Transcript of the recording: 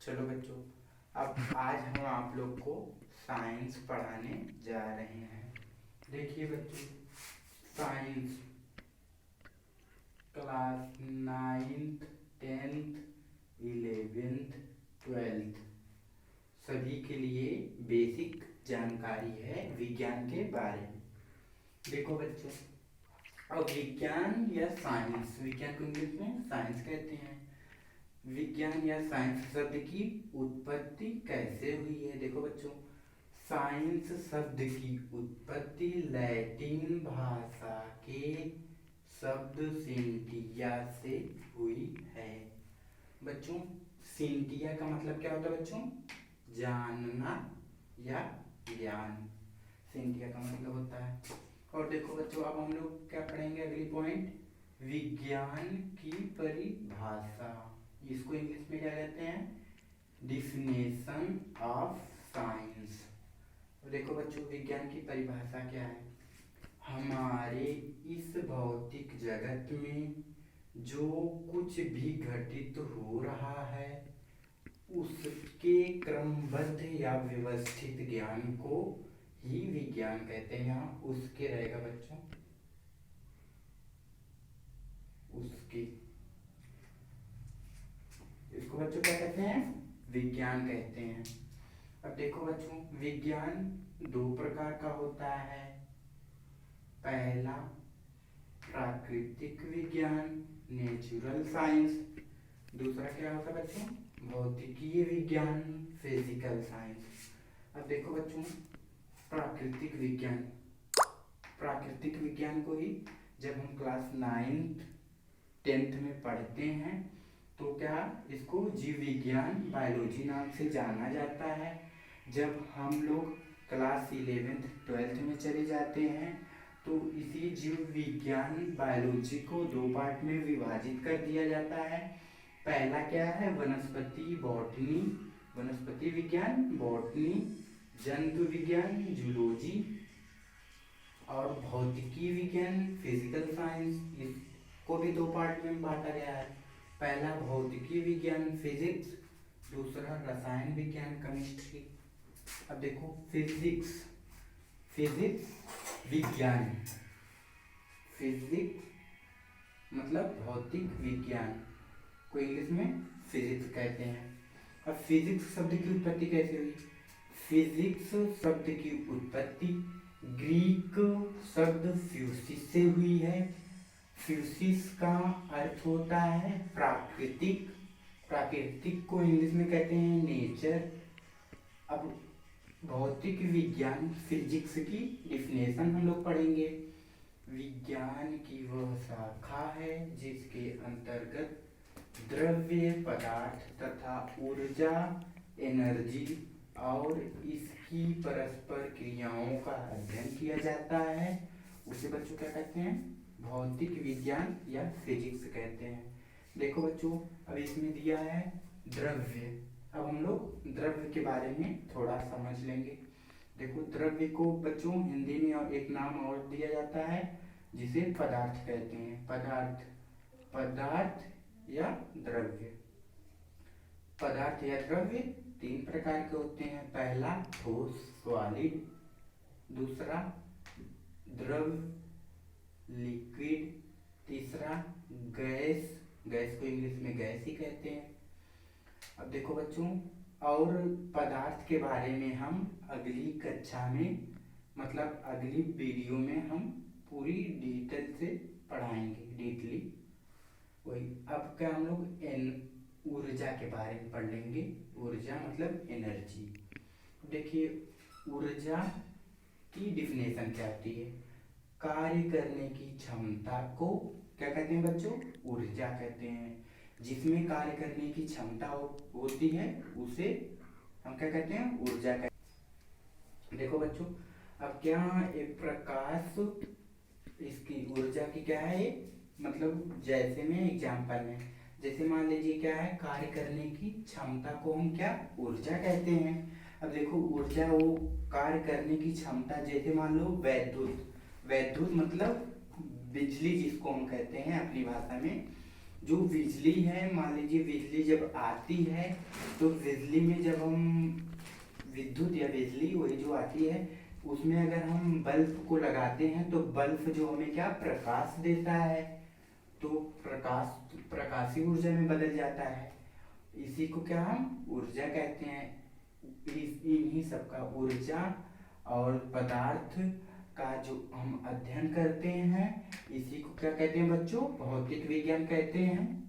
चलो बच्चों, अब आज हम आप लोग को साइंस पढ़ाने जा रहे हैं। देखिए बच्चों, science class 9th 10th 11th 12th सभी के लिए बेसिक जानकारी है विज्ञान के बारे में। देखो बच्चों, अब विज्ञान या साइंस, विज्ञान को इंग्लिश में साइंस कहते हैं। विज्ञान या साइंस शब्द की उत्पत्ति कैसे हुई है? देखो बच्चों, साइंस शब्द की उत्पत्ति लैटिन भाषा के शब्द सिंटिया से हुई है। बच्चों, सिंटिया का मतलब क्या होता है बच्चों? जानना या ज्ञान। सिंटिया का मतलब होता है। और देखो बच्चों, अब हम लोग क्या पढ़ेंगे? अगली पॉइंट, विज्ञान की परिभाषा। इसको इंग्लिश में क्या कहते हैं? Definition of science. देखो बच्चों, विज्ञान की परिभाषा क्या है? हमारे इस भौतिक जगत में जो कुछ भी घटित हो रहा है उसके क्रमबद्ध या व्यवस्थित ज्ञान को ही विज्ञान कहते हैं। यहाँ उसके रहेगा बच्चों, उसके, इसको बच्चों क्या कहते हैं? विज्ञान कहते हैं। अब देखो बच्चों, विज्ञान दो प्रकार का होता है। पहला प्राकृतिक विज्ञान, नेचुरल साइंस। दूसरा क्या होता है बच्चों? भौतिकीय विज्ञान, फिजिकल साइंस। अब देखो बच्चों, प्राकृतिक विज्ञान, प्राकृतिक विज्ञान को ही जब हम क्लास 9th 10th में पढ़ते हैं तो क्या इसको जीव विज्ञान, बायोलॉजी नाम से जाना जाता है। जब हम लोग क्लास 11th 12th में चले जाते हैं तो इसी जीव विज्ञान, बायोलॉजी को दो पार्ट में विभाजित कर दिया जाता है। पहला क्या है? वनस्पति बॉटनी, वनस्पति विज्ञान बॉटनी, जंतु विज्ञान जूलॉजी, और भौतिकी विज्ञान फिजिकल साइंस। इसको भी दो पार्ट में बांटा गया है। पहला भौतिकी विज्ञान फिजिक्स, दूसरा रसायन विज्ञान केमिस्ट्री। अब देखो, फिजिक्स, फिजिक्स विज्ञान, फिजिक्स मतलब भौतिक विज्ञान को इंग्लिश में फिजिक्स कहते हैं। अब फिजिक्स शब्द की उत्पत्ति कैसे हुई? फिजिक्स शब्द की उत्पत्ति ग्रीक शब्द फ्यूसिस से हुई है। फ्यूसिस का अर्थ होता है प्राकृतिक, प्राकृतिक को इंग्लिश में कहते हैं नेचर। अब भौतिक विज्ञान, फिजिक्स की डिफिनेशन हम लोग पढ़ेंगे। विज्ञान की वह शाखा है जिसके अंतर्गत द्रव्य, पदार्थ तथा ऊर्जा, एनर्जी और इसकी परस्पर क्रियाओं का अध्ययन किया जाता है। उसे बच्चों क्या कहते हैं? भौतिक विज्ञान या फिजिक्स कहते हैं। देखो बच्चों, अब इसमें दिया है द्रव्य। अब हम लोग द्रव्य के बारे में थोड़ा समझ लेंगे। देखो, द्रव्य को बच्चों हिंदी में और एक नाम और दिया जाता है जिसे पदार्थ कहते हैं। पदार्थ, पदार्थ या द्रव्य। पदार्थ या द्रव्य तीन प्रकार के होते हैं। पहला ठोस सॉलिड, दूसरा द्रव लिक्विड, तीसरा गैस, गैस को इंग्लिश में गैस ही कहते हैं। अब देखो बच्चों, और पदार्थ के बारे में हम अगली कक्षा में, मतलब अगली वीडियो में हम पूरी डिटेल से पढ़ाएंगे, डिटेली वही। अब क्या हम लोग ऊर्जा के बारे में पढ़ लेंगे। ऊर्जा मतलब एनर्जी। देखिए, ऊर्जा की डिफिनेशन क्या होती है? कार्य करने की क्षमता को क्या कहते हैं बच्चों? ऊर्जा कहते हैं। जिसमें कार्य करने की क्षमता होती है उसे हम क्या कहते हैं? ऊर्जा कहते हैं। देखो बच्चों, अब क्या एक प्रकाश, इसकी ऊर्जा की क्या है? मतलब जैसे में एग्जाम्पल में, जैसे मान लीजिए क्या है, कार्य करने की क्षमता को हम क्या? ऊर्जा कहते हैं। अब देखो, ऊर्जा वो कार्य करने की क्षमता, जैसे मान लो वैद्युत, वैद्युत मतलब बिजली जिसको हम कहते हैं अपनी भाषा में, जो बिजली है, मान लीजिए बिजली जब आती है तो बिजली में जब हम विद्युत या बिजली वही जो आती है उसमें अगर हम बल्ब को लगाते हैं तो बल्ब जो हमें क्या प्रकाश देता है, तो प्रकाशीय ऊर्जा में बदल जाता है। इसी को क्या हम ऊर्जा कहते हैं। इन्हीं सब का ऊर्जा और पदार्थ का जो हम अध्ययन करते हैं इसी को क्या कहते हैं बच्चों, भौतिक विज्ञान कहते हैं।